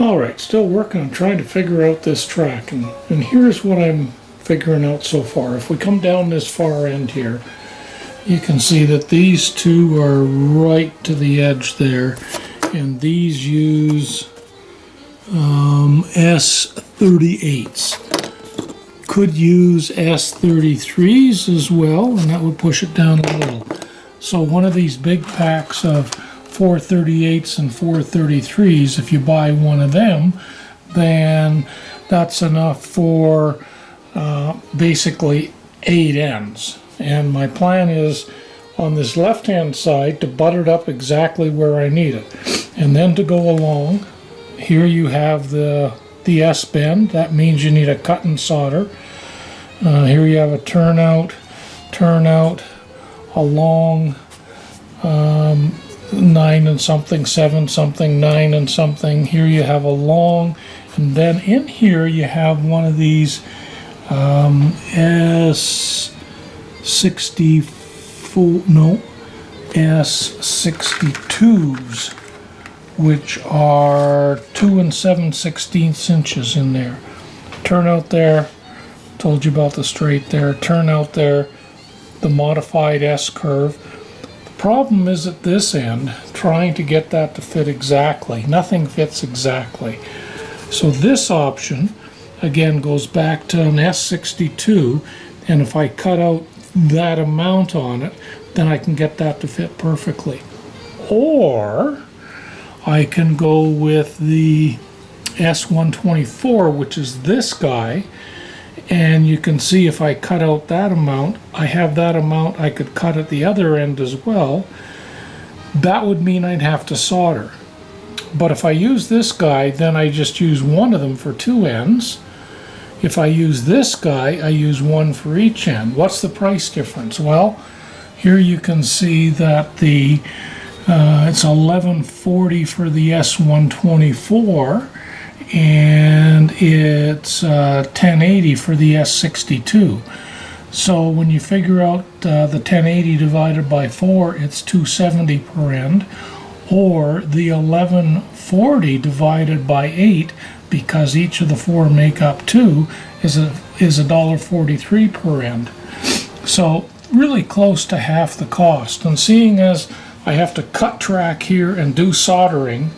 Alright, still working on trying to figure out this track, and here's what I'm figuring out so far. If we come down this far end here, you can see that these two are right to the edge there, and these use S38s. Could use S33s as well, and that would push it down a little. So one of these big packs of 438s and 433s, if you buy one of them, then that's enough for basically 8 ends. And my plan is on this left hand side to butt it up exactly where I need it, and then to go along. Here you have the S bend. That means you need a cut and solder. Here you have a turnout along 9 and something, 7 something, 9 and something. Here you have a long, and then in here you have one of these S62s, which are 2 7/16 inches in there. Turnout there, told you about the straight there, turnout there, the modified S curve. The problem is at this end, trying to get that to fit exactly. Nothing fits exactly. So this option, again, goes back to an S62, and if I cut out that amount on it, then I can get that to fit perfectly. Or I can go with the S124, which is this guy, and you can see if I cut out that amount, I have that amount I could cut at the other end as well. That would mean I'd have to solder. But if I use this guy, then I just use one of them for 2 ends. If I use this guy, I use one for each end. What's the price difference? Well, here you can see that the it's $11.40 for the S124, and it's $10.80 for the S62. So when you figure out the $10.80 divided by 4, it's $2.70 per end, or the $11.40 divided by 8, because each of the 4 make up 2, is $1.43 per end. So really close to half the cost. And seeing as I have to cut track here and do soldering,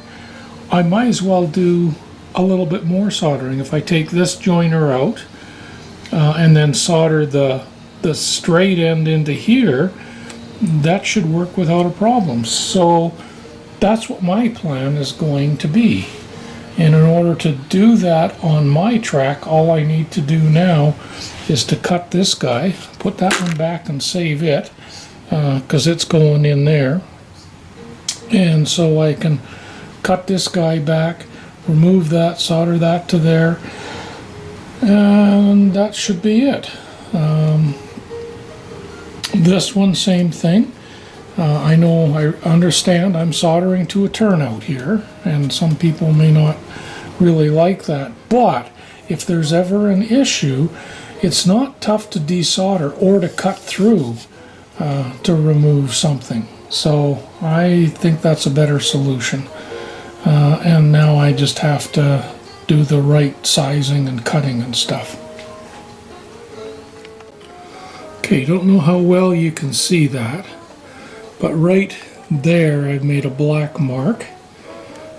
I might as well do a little bit more soldering. If I take this joiner out and then solder the straight end into here, that should work without a problem. So that's what my plan is going to be. And in order to do that on my track, all I need to do now is to cut this guy, put that one back and save it, because it's going in there. And so I can cut this guy back, remove that, solder that to there, and that should be it. This one, same thing. I know, I understand I'm soldering to a turnout here, and some people may not really like that, but if there's ever an issue, it's not tough to desolder or to cut through to remove something. So I think that's a better solution. And now I just have to do the right sizing and cutting and stuff. Okay, don't know how well you can see that, but right there I've made a black mark,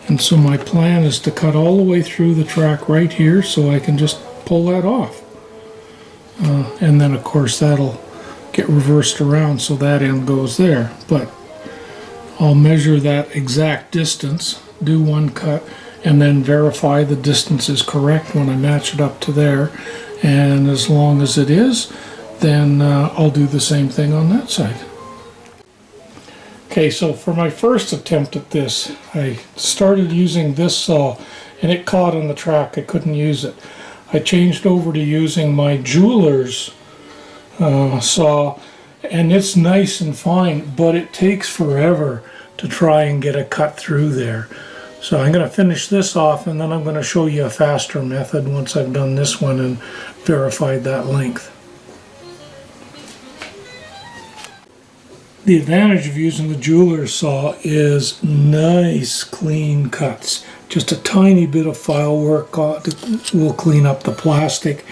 and so my plan is to cut all the way through the track right here so I can just pull that off. And then of course that'll get reversed around so that end goes there, but I'll measure that exact distance, do one cut, and then verify the distance is correct when I match it up to there, and as long as it is, then I'll do the same thing on that side. Okay, so for my first attempt at this, I started using this saw and it caught on the track. I couldn't use it. I changed over to using my jeweler's saw, and it's nice and fine, but it takes forever to try and get a cut through there. So I'm going to finish this off, and then I'm going to show you a faster method once I've done this one and verified that length. The advantage of using the jeweler's saw is nice clean cuts. Just a tiny bit of file work will clean up the plastic,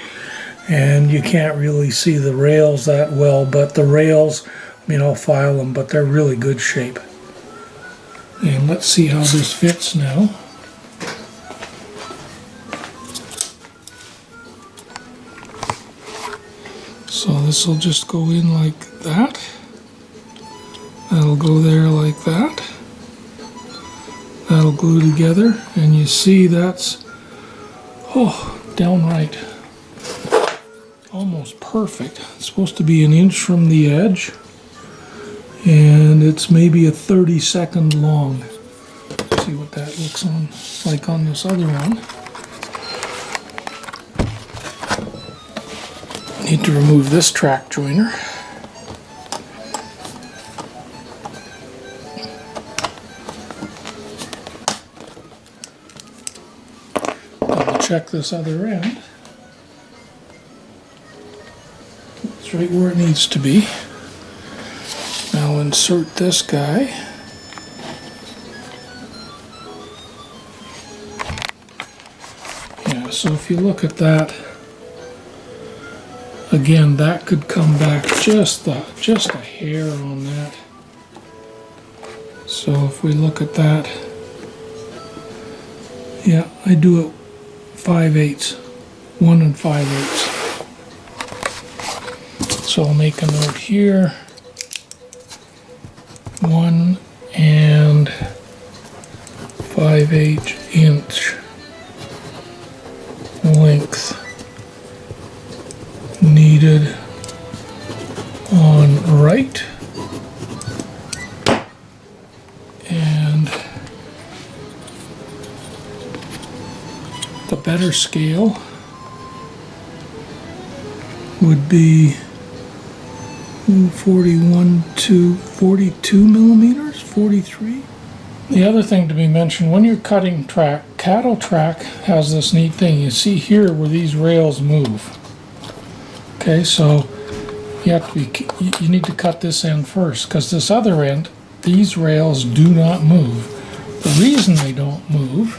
and you can't really see the rails that well, but the rails, I mean, I'll file them, but they're really good shape. And let's see how this fits now. So this will just go in like that. That'll go there like that. That'll glue together, and you see that's, oh, downright almost perfect. It's supposed to be 1 inch from the edge, and it's maybe a 32nd long. Let's see what that looks like on this other one. Need to remove this track joiner. Check this other end. It's right where it needs to be. Now insert this guy. Yeah, so if you look at that, again, that could come back just a hair on that. So if we look at that, yeah, I do it 5/8, 1 5/8. So I'll make a note here, 1 5/8 inch length needed on right, and the better scale would be 41 to 42 millimeters, 43. The other thing to be mentioned, when you're cutting track, Kato Track has this neat thing. You see here where these rails move. Okay, so you need to cut this end first, because this other end, these rails do not move. The reason they don't move,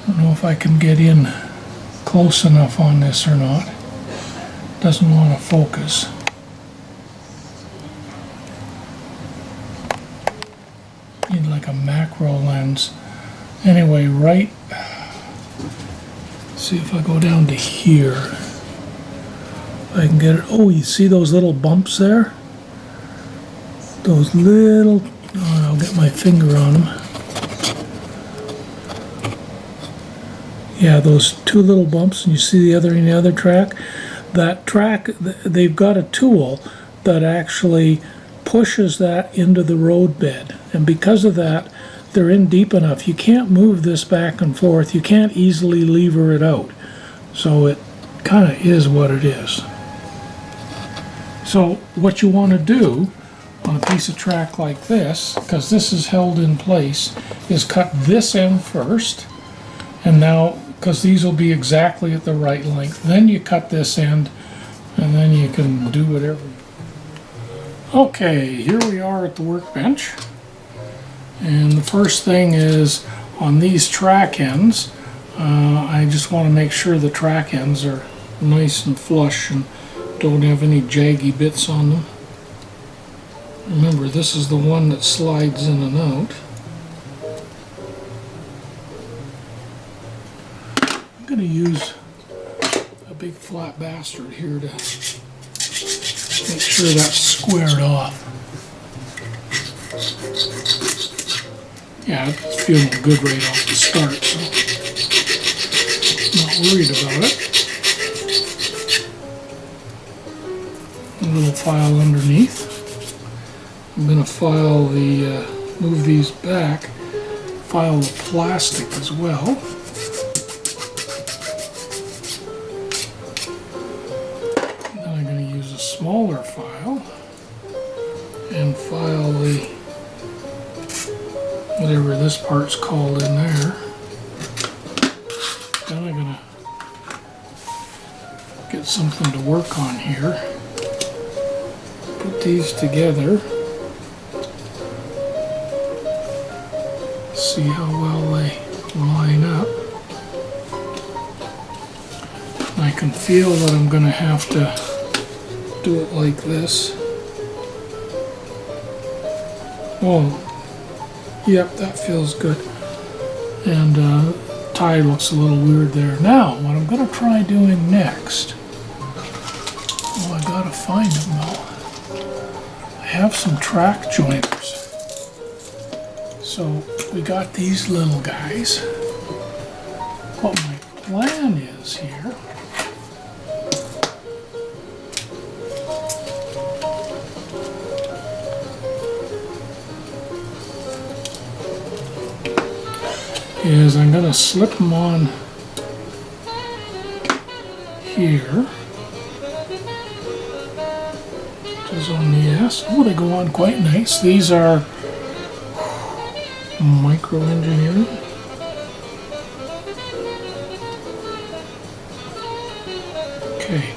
I don't know if I can get in close enough on this or not. Doesn't want to focus. Need like a macro lens. Anyway, right, see if I go down to here. I can get it. Oh, you see those little bumps there? Those little, oh, I'll get my finger on them. Yeah, those two little bumps, and you see the other track? That track, they've got a tool that actually pushes that into the road bed. And because of that, they're in deep enough. You can't move this back and forth. You can't easily lever it out. So it kind of is what it is. So what you want to do on a piece of track like this, because this is held in place, is cut this end first. And now, because these will be exactly at the right length, then you cut this end, and then you can do whatever. Okay, here we are at the workbench. And the first thing is, on these track ends, I just want to make sure the track ends are nice and flush and don't have any jaggy bits on them. Remember, this is the one that slides in and out. I'm going to use a big flat bastard here to make sure that's squared off. Yeah, it's feeling good right off the start, so not worried about it. A little file underneath. I'm going to file the, move these back, file the plastic as well. Then I'm going to use a smaller file and file the, whatever this part's called in there. Then I'm going to get something to work on here. Put these together. See how well they to line up. I can feel that I'm going to have to do it like this. Oh, yep, that feels good. And tie looks a little weird there. Now, what I'm going to try doing next, oh, I gotta find them though. I have some track joiners. So we got these little guys. What my plan is here is I'm going to slip them on here, which is on the S. Oh, they go on quite nice. These are micro-engineered. Okay,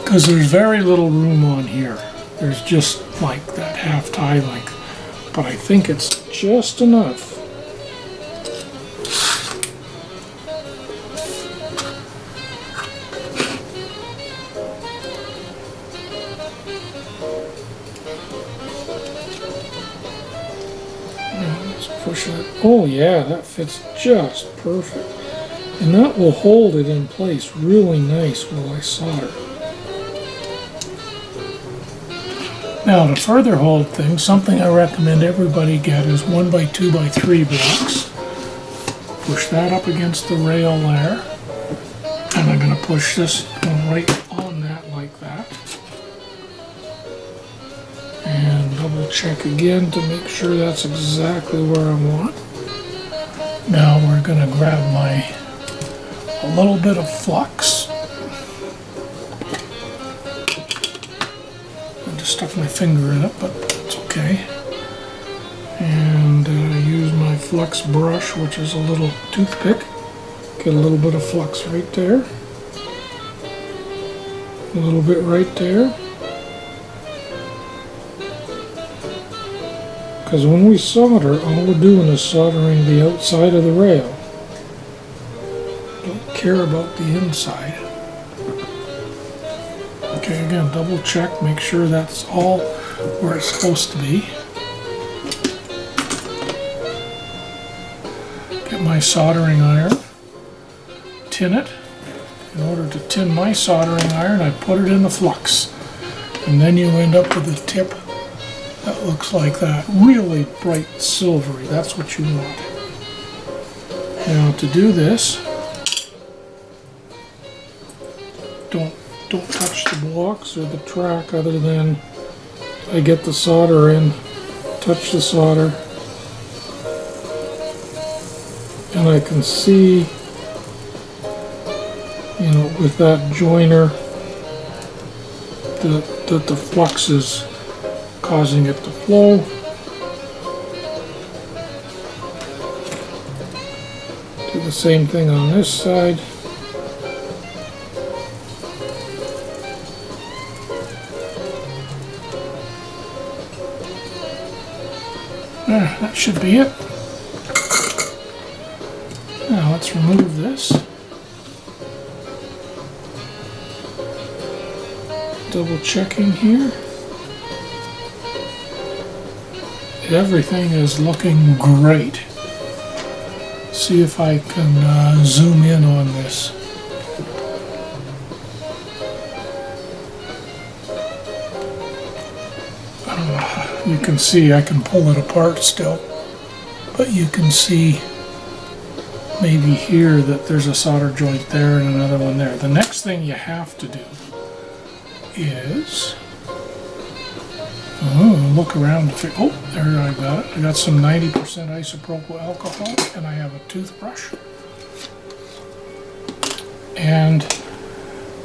because there's very little room on here. There's just like that half tie length, but I think it's just enough. Push it. Oh yeah, that fits just perfect. And that will hold it in place really nice while I solder. Now to further hold things, something I recommend everybody get is 1x2x3 blocks. Push that up against the rail there. And I'm going to push this one right on that like that. And double check again to make sure that's exactly where I want. Now we're going to grab a little bit of flux. I just stuck my finger in it, but it's okay. And use my flux brush, which is a little toothpick. Get a little bit of flux right there. A little bit right there. Because when we solder, all we're doing is soldering the outside of the rail. Don't care about the inside. Okay, again, double check, make sure that's all where it's supposed to be. Get my soldering iron, tin it. In order to tin my soldering iron, I put it in the flux. And then you end up with a tip that looks like that, really bright silvery. That's what you want. Now to do this, don't touch the blocks or the track other than I get the solder in, touch the solder, and I can see, you know, with that joiner that the flux is causing it to flow. Do the same thing on this side. There, that should be it. Now let's remove this. Double checking here. Everything is looking great. See if I can zoom in on this. You can see I can pull it apart still, but you can see maybe here that there's a solder joint there and another one there. The next thing you have to do is look around to figure, oh, there I got it. I got some 90% isopropyl alcohol, and I have a toothbrush. And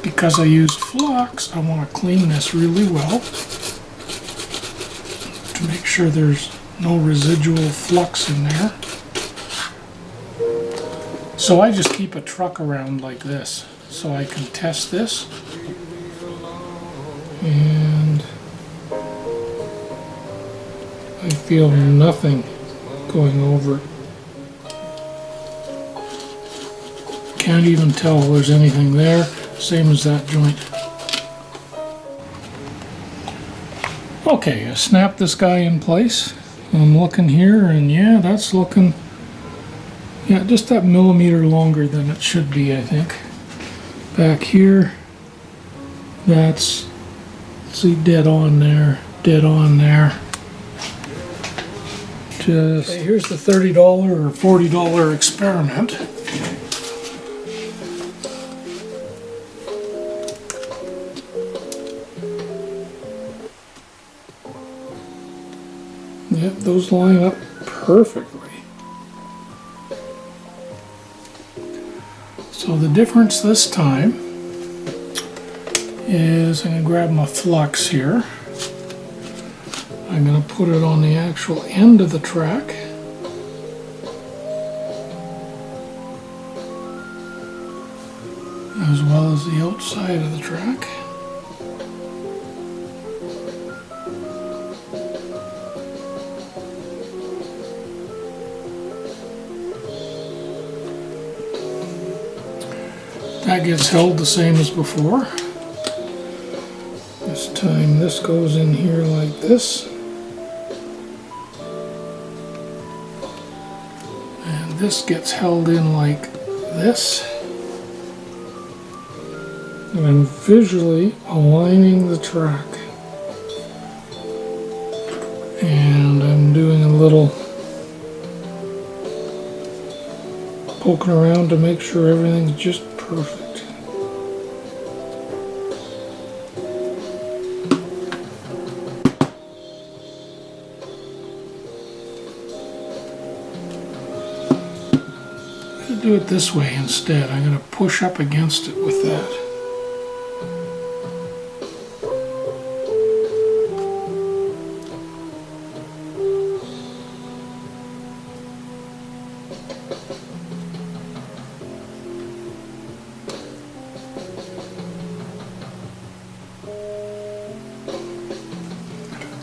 because I used flux, I want to clean this really well to make sure there's no residual flux in there. So I just keep a truck around like this so I can test this. And I feel nothing going over it. can't even tell there's anything there. Same as that joint. Okay, I snapped this guy in place. I'm looking here, and yeah, that's looking, yeah, just that millimeter longer than it should be, I think. Back here, that's, see, dead on there, dead on there. Just, okay, here's the $30 or $40 experiment. Yep, those line up perfectly. So the difference this time is I'm going to grab my flux here. I'm going to put it on the actual end of the track. As well as the outside of the track. That gets held the same as before. This time this goes in here like this. And this gets held in like this. And I'm visually aligning the track. And I'm doing a little poking around to make sure everything's just perfect. I'm going to do it this way instead. I'm going to push up against it with that.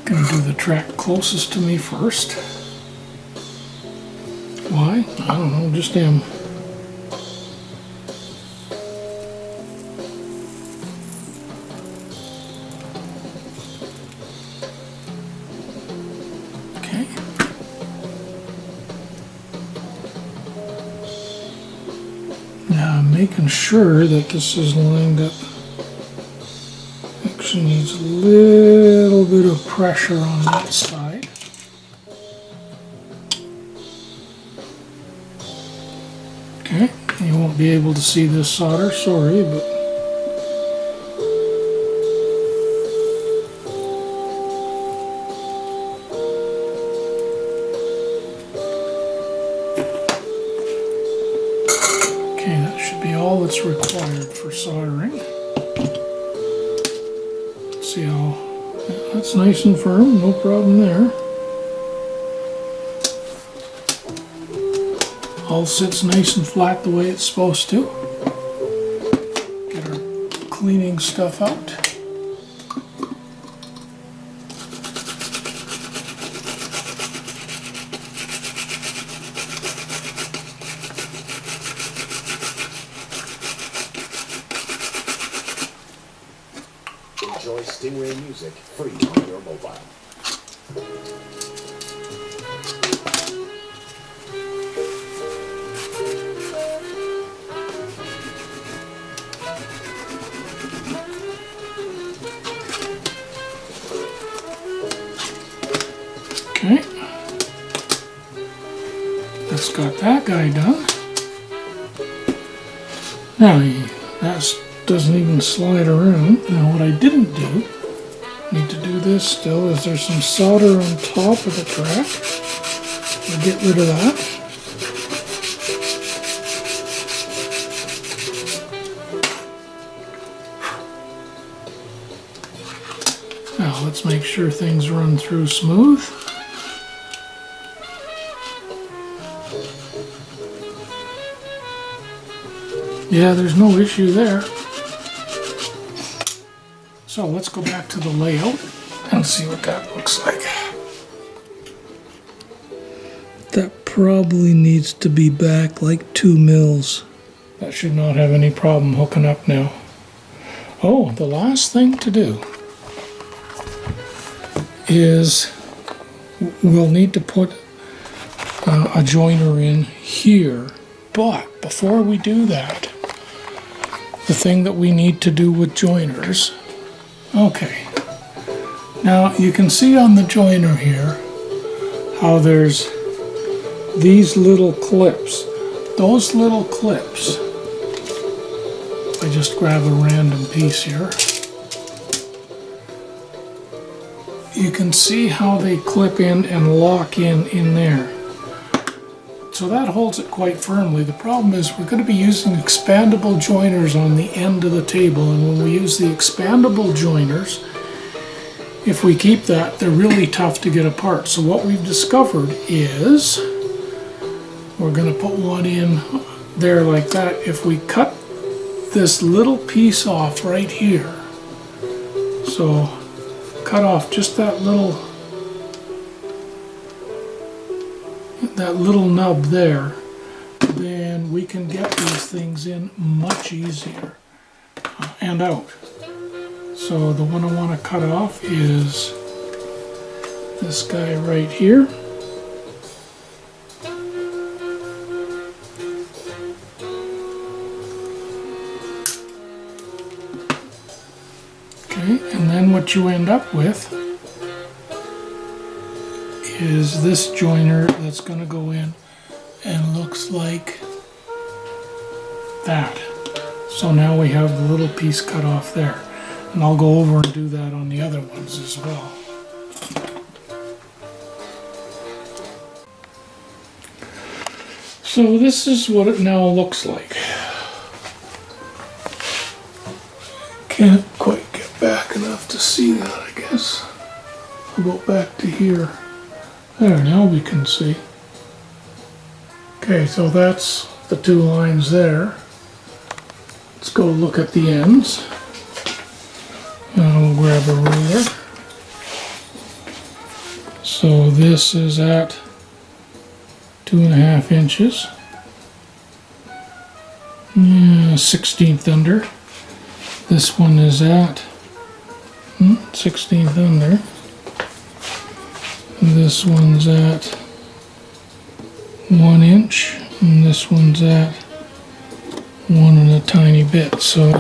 Gonna do the track closest to me first. Why? I don't know, just am. Okay. Now I'm making sure that this is lined up. Actually needs a little bit of pressure on that side. Okay, you won't be able to see this solder, sorry, but okay, that should be all that's required for soldering. See how that's nice and firm, no problem there. All sits nice and flat the way it's supposed to. Get our cleaning stuff out. Enjoy Stingray music free on your mobile. Okay, that's got that guy done. Now that doesn't even slide around. Now what I didn't do, need to do this still, is there's some solder on top of the track. I'll get rid of that. Now let's make sure things run through smooth. Yeah, there's no issue there. So let's go back to the layout and see what that looks like. That probably needs to be back like 2 mils. That should not have any problem hooking up now. Oh, the last thing to do is we'll need to put a joiner in here. But before we do that, the thing that we need to do with joiners. Okay. Now you can see on the joiner here how there's these little clips. Those little clips, I just grab a random piece here. You can see how they clip in and lock in there. So that holds it quite firmly. The problem is we're going to be using expandable joiners on the end of the table, and when we use the expandable joiners, if we keep that, they're really tough to get apart. So what we've discovered is we're going to put one in there like that. If we cut this little piece off right here, so cut off just that little nub there, then we can get these things in much easier and out. So the one I want to cut off is this guy right here. Okay, and then what you end up with is this joiner that's going to go in and looks like that. So now we have the little piece cut off there. And I'll go over and do that on the other ones as well. So this is what it now looks like. Can't quite get back enough to see that, I guess. I'll go back to here. There, now we can see. Okay, so that's the two lines there. Let's go look at the ends. Now we'll grab a ruler. So this is at 2.5 inches. 16th under. This one is at 16th under. This one's at 1 inch, and this one's at 1 and a tiny bit. So